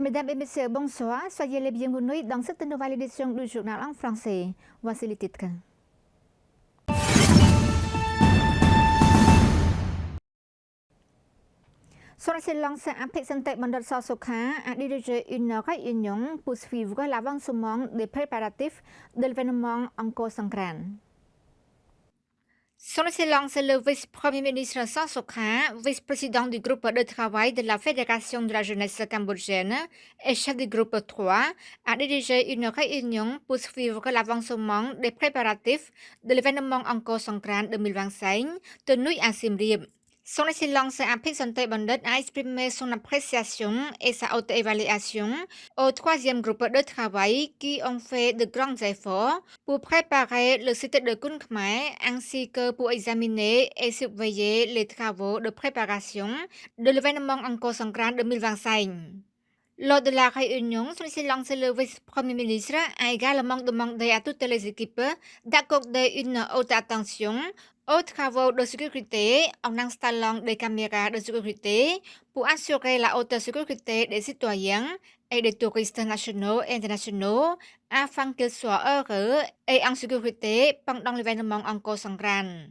Mesdames et messieurs, bonsoir. Soyez les bienvenus dans cette nouvelle édition du journal en français. Voici les titres. Son excellence Apik Santek Bandar Sosokha a dirigé une réunion pour suivre l'avancement des préparatifs de l'événement Angkor Sangkran. Son Excellence le vice-premier ministre Sosokha, vice-président du groupe de travail de la Fédération de la jeunesse cambodgienne et chef du groupe 3, a dirigé une réunion pour suivre l'avancement des préparatifs de l'événement Angkor Sangkran 2025 tenu à Siem Reap. Son Excellence Apik Santek Bandar a exprimé son appréciation et sa haute évaluation au troisième groupe de travail qui ont fait de grands efforts pour préparer le site de Kun Khmer ainsi que pour examiner et surveiller les travaux de préparation de l'événement Angkor Sangkran 2025. Lors de la réunion, son Excellence le vice-premier ministre a également demandé à toutes les équipes d'accorder une haute attention aux travaux de sécurité en installant des caméras de sécurité pour assurer la haute sécurité des citoyens et des touristes nationaux et internationaux afin qu'ils soient heureux et en sécurité pendant l'événement Angkor Sangkran.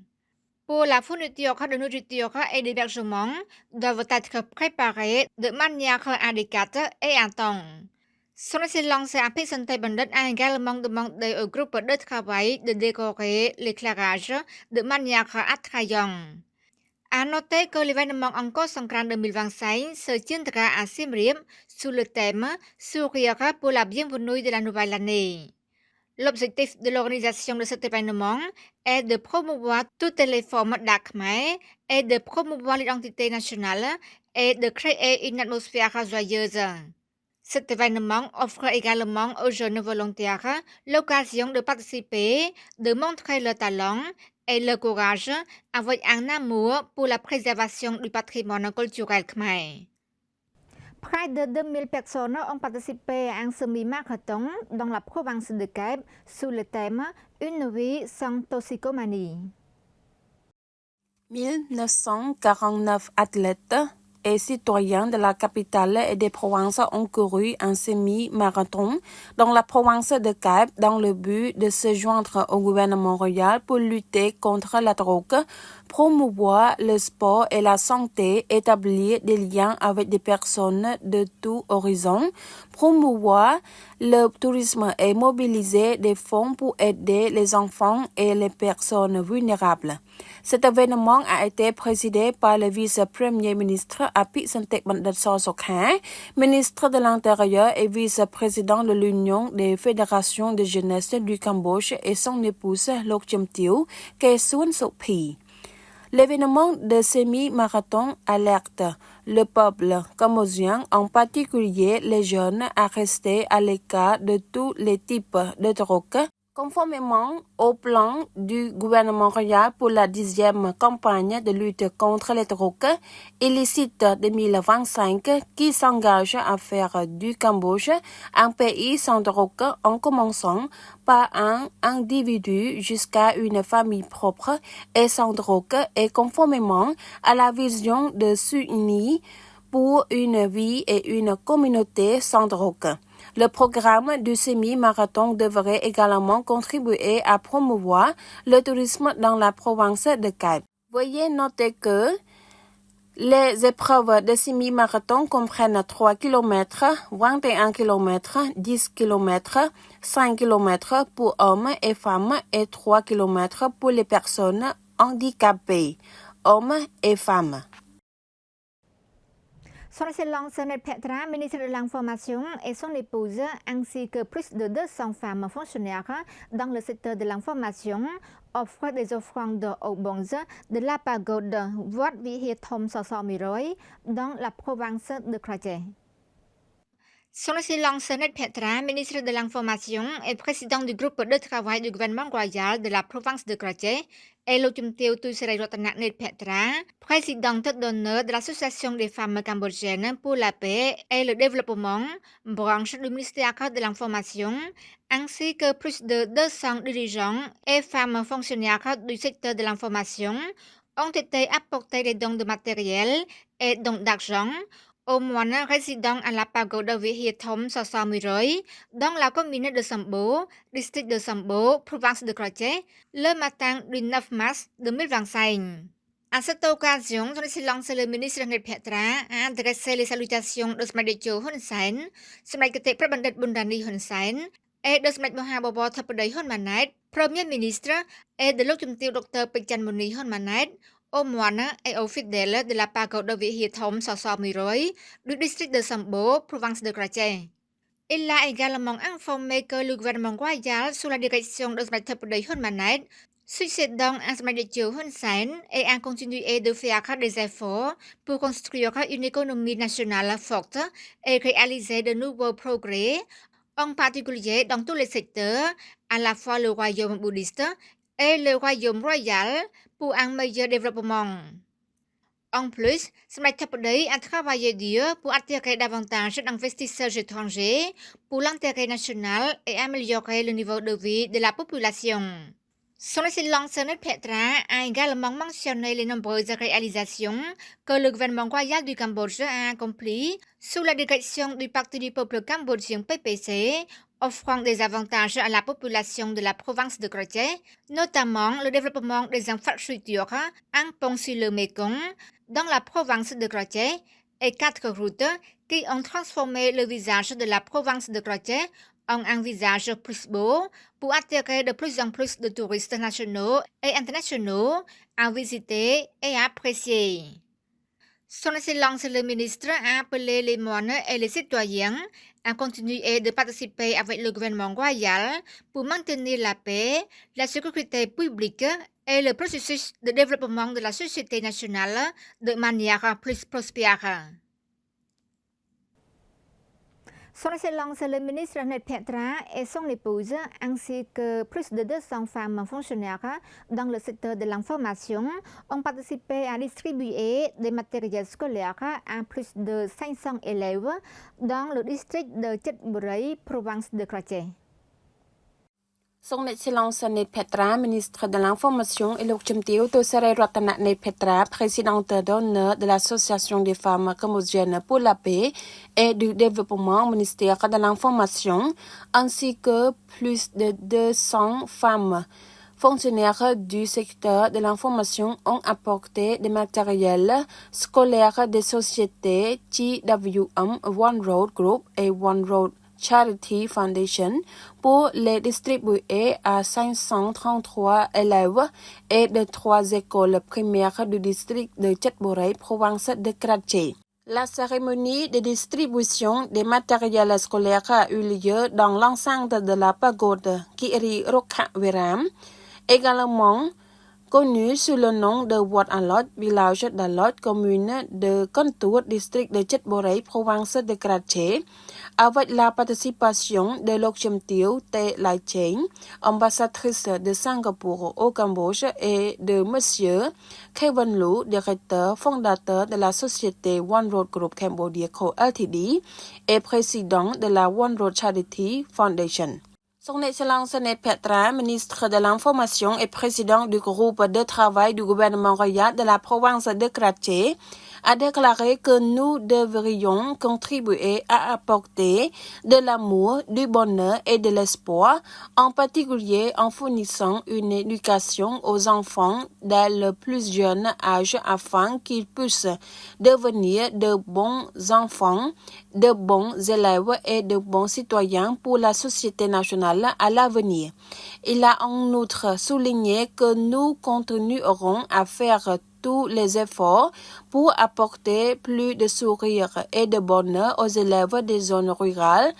Pour la fourniture de nourriture et d'hébergement doivent être préparés de manière adéquate et à temps. Son Excellence Apik Santek Bandar a également demandé au groupe de travail de décorer l'éclairage de manière attrayante. À noter que l'événement Angkor Sangkran 2025 se tiendra à Siem Reap sous le thème Sourire pour la bienvenue de la nouvelle année. L'objectif de l'organisation de cet événement est de promouvoir toutes les formes d'art khmer et de promouvoir l'identité nationale et de créer une atmosphère joyeuse. Cet événement offre également aux jeunes volontaires l'occasion de participer, de montrer leur talent et leur courage avec un amour pour la préservation du patrimoine culturel khmer. Près de 2000 personnes ont participé à un semi-marathon dans la province de Kep sous le thème Une vie sans toxicomanie. 1949 athlètes et citoyens de la capitale et des provinces ont couru un semi-marathon dans la province de Kep dans le but de se joindre au gouvernement royal pour lutter contre la drogue, promouvoir le sport et la santé, établir des liens avec des personnes de tout horizon, promouvoir le tourisme et mobiliser des fonds pour aider les enfants et les personnes vulnérables. Cet événement a été présidé par le vice-premier ministre Apik Santek Bandar Sosokha, ministre de l'Intérieur et vice-président de l'Union des fédérations de jeunesse du Cambodge et son épouse Lok Chim Tieu, Kesun Sophi. L'événement de semi-marathon alerte le peuple cambodgien, en particulier les jeunes, à rester à l'écart de tous les types de drogue. Conformément au plan du gouvernement royal pour la 10e campagne de lutte contre les drogues illicites 2025 qui s'engage à faire du Cambodge un pays sans drogue en commençant par un individu jusqu'à une famille propre et sans drogue et conformément à la vision de SUNY pour une vie et une communauté sans drogue. Le programme du semi-marathon devrait également contribuer à promouvoir le tourisme dans la province de Kep. Veuillez noter que les épreuves de semi-marathon comprennent 3 km, 21 km, 10 km, 5 km pour hommes et femmes et 3 km pour les personnes handicapées, hommes et femmes. Son Excellence Net Petra, ministre de l'Information, et son épouse, ainsi que plus de 200 femmes fonctionnaires dans le secteur de l'information, offrent des offrandes aux bonzes de la pagode Wat Vihir Thom Soso Miroy dans la province de Krache. Son Excellence Net Petra, ministre de l'Information et président du groupe de travail du gouvernement royal de la province de Krache, et Lok Chim Tieu Tuseray Ratana Net Petra, présidente d'honneur de l'Association des femmes cambodgiennes pour la paix et le développement, branche du ministère de l'Information, ainsi que plus de 200 dirigeants et femmes fonctionnaires du secteur de l'information, ont été apportés des dons de matériel et dons d'argent au mois résident à la pagode de Vietnam 600 dans la commune de Sambo, district de Sambo, province de Croce, le matin du 9 mars 2025. À cette occasion, son Excellence le ministre Ngài Petra a adressé les salutations de Smadecho Hun Sen, Smadekete Prabandit Bundani Hun Sen, et de Smad Mohabobo Thapadei Hun Manet, Premier ministre, et de l'Octumtil Dr. Pichan Muni Hun Manet, au moine et au fidèle de la pagode de Vietnam 600 du district de Sambo, province de Croce. Il a également informé que le gouvernement royal, sous la direction de Smad Thapadei Hun Manet, succédant à Smadecho Hun Sen et a continué de faire des efforts pour construire une économie nationale forte et réaliser de nouveaux progrès, en particulier dans tous les secteurs, à la fois le royaume bouddhiste et le royaume royal, pour un meilleur développement. En plus, Smad Thapadei a travaillé dur pour attirer davantage d'investisseurs étrangers pour l'intérêt national et améliorer le niveau de vie de la population. Son Excellence Ngài Petra a également mentionné les nombreuses réalisations que le gouvernement royal du Cambodge a accomplies sous la direction du Parti du peuple cambodgien PPC, offrant des avantages à la population de la province de Croce, notamment le développement des infrastructures, un pont sur le Mekong dans la province de Croce et 4 routes qui ont transformé le visage de la province de Croce en un visage plus beau pour attirer de plus en plus de touristes nationaux et internationaux à visiter et à apprécier. Son Excellence le ministre a appelé les moines et les citoyens à continuer de participer avec le gouvernement royal pour maintenir la paix, la sécurité publique et le processus de développement de la société nationale de manière plus prospère. Son Excellence le ministre Ngài Petra et son épouse, ainsi que plus de 200 femmes fonctionnaires dans le secteur de l'information, ont participé à distribuer des matériels scolaires à plus de 500 élèves dans le district de Chetburay, province de Croce. Son Excellence Ngài Petra, ministre de l'Information, et l'Octumtil Tosere Ratana Ngài Petra, présidente d'honneur de l'Association des femmes cambodgiennes pour la paix et du développement au ministère de l'Information, ainsi que plus de 200 femmes fonctionnaires du secteur de l'information ont apporté des matériels scolaires des sociétés TWM One Road Group et One Road Charity Foundation pour les distribuer à 533 élèves et de 3 écoles primaires du district de Chetburay, province de Croce. La cérémonie de distribution des matériels scolaires a eu lieu dans l'enceinte de la pagode Kiri Rokha Viram, également connu sous le nom de Wat Alot, village d'Alot, commune de Kontur, district de Chetburay, province de Croce, avec la participation de l'Octumtil Te Lai Cheng, ambassadrice de Singapour au Cambodge, et de Monsieur Kevin Lu, directeur fondateur de la société One Road Group Cambodia Co. Ltd. Et président de la One Road Charity Foundation. Son Excellence Ngài Petra, ministre de l'Information et président du groupe de travail du gouvernement royal de la province de Croce, a déclaré que nous devrions contribuer à apporter de l'amour, du bonheur et de l'espoir, en particulier en fournissant une éducation aux enfants dès le plus jeune âge afin qu'ils puissent devenir de bons enfants, de bons élèves et de bons citoyens pour la société nationale à l'avenir. Il a en outre souligné que nous continuerons à faire tous les efforts pour apporter plus de sourire et de bonheur aux élèves des zones rurales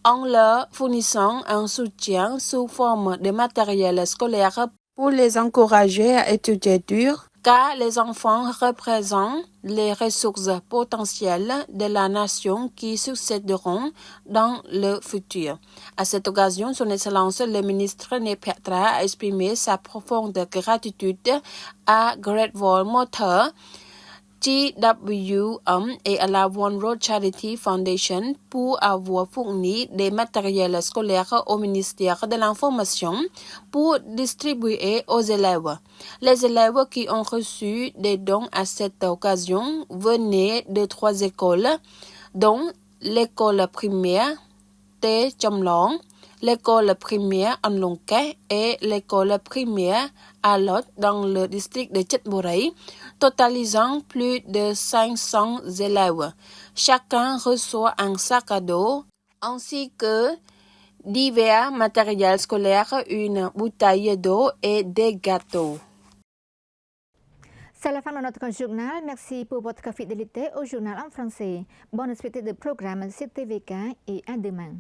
en leur fournissant un soutien sous forme de matériel scolaire pour les encourager à étudier dur, car les enfants représentent les ressources potentielles de la nation qui succéderont dans le futur. À cette occasion, Son Excellence le ministre Ngài Petra a exprimé sa profonde gratitude à Great Wall Motor GWM et à la One Road Charity Foundation pour avoir fourni des matériels scolaires au ministère de l'Information pour distribuer aux élèves. Les élèves qui ont reçu des dons à cette occasion venaient de 3 écoles, dont l'école primaire T. Chomlong, l'école primaire An Long Ke et l'école primaire à Lot dans le district de Chetborei, totalisant plus de 500 élèves. Chacun reçoit un sac à dos ainsi que divers matériels scolaires, une bouteille d'eau et des gâteaux. C'est la fin de notre journal. Merci pour votre fidélité au journal en français. Bonne suite de programme sur TVK et à demain.